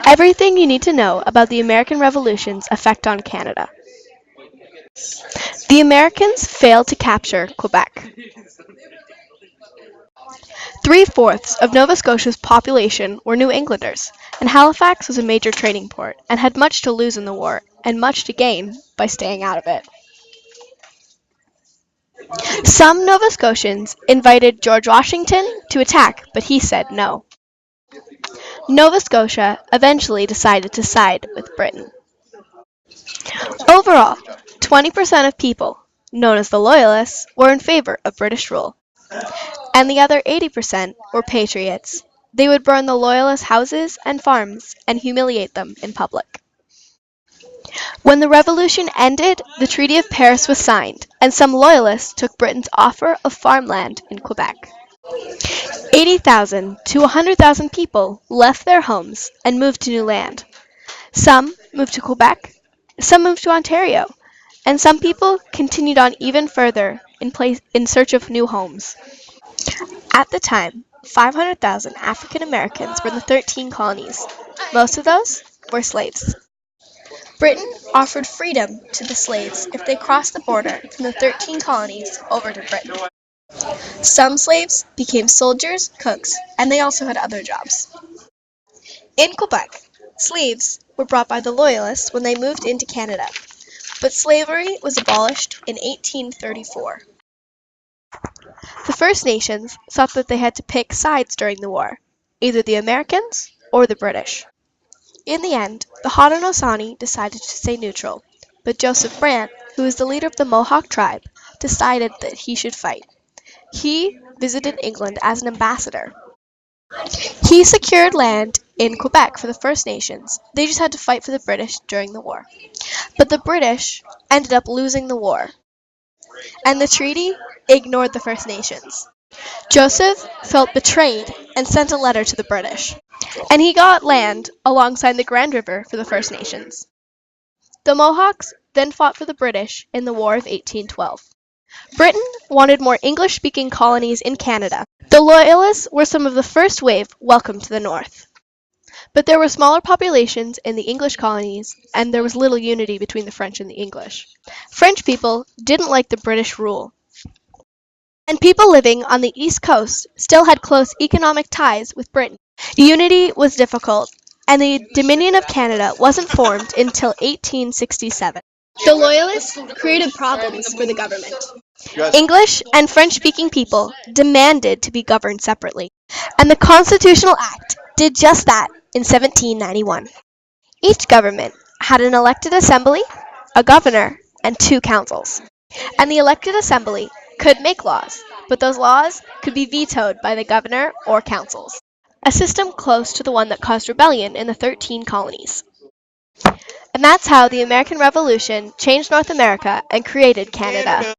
Everything you need to know about the American Revolution's effect on Canada. The Americans failed to capture Quebec. Three-fourths of Nova Scotia's population were New Englanders, and Halifax was a major trading port and had much to lose in the war and much to gain by staying out of it. Some Nova Scotians invited George Washington to attack, but he said no. Nova Scotia eventually decided to side with Britain. Overall, 20% of people, known as the Loyalists, were in favor of British rule, and the other 80% were patriots. They would burn the Loyalist houses and farms and humiliate them in public. When the Revolution ended, the Treaty of Paris was signed, and some Loyalists took Britain's offer of farmland in Quebec. 80,000 to 100,000 people left their homes and moved to new land. Some moved to Quebec, some moved to Ontario, and some people continued on even further in search of new homes. At the time, 500,000 African Americans were in the 13 colonies. Most of those were slaves. Britain offered freedom to the slaves if they crossed the border from the 13 colonies over to Britain. Some slaves became soldiers, cooks, and they also had other jobs. In Quebec, slaves were brought by the Loyalists when they moved into Canada, but slavery was abolished in 1834. The First Nations thought that they had to pick sides during the war, either the Americans or the British. In the end, the Haudenosaunee decided to stay neutral, but Joseph Brant, who was the leader of the Mohawk tribe, decided that he should fight. He visited England as an ambassador. He secured land in Quebec for the First Nations. They just had to fight for the British during the war. But the British ended up losing the war, and the treaty ignored the First Nations. Joseph felt betrayed and sent a letter to the British, and he got land alongside the Grand River for the First Nations. The Mohawks then fought for the British in the War of 1812. Britain wanted more English-speaking colonies in Canada. The Loyalists were some of the first wave welcomed to the North. But there were smaller populations in the English colonies, and there was little unity between the French and the English. French people didn't like the British rule. And people living on the East Coast still had close economic ties with Britain. Unity was difficult, and the Dominion of Canada wasn't formed until 1867. The Loyalists created problems for the government. English and French-speaking people demanded to be governed separately, and the Constitutional Act did just that in 1791. Each government had an elected assembly, a governor, and two councils. And the elected assembly could make laws, but those laws could be vetoed by the governor or councils, a system close to the one that caused rebellion in the 13 colonies. And that's how the American Revolution changed North America and created Canada.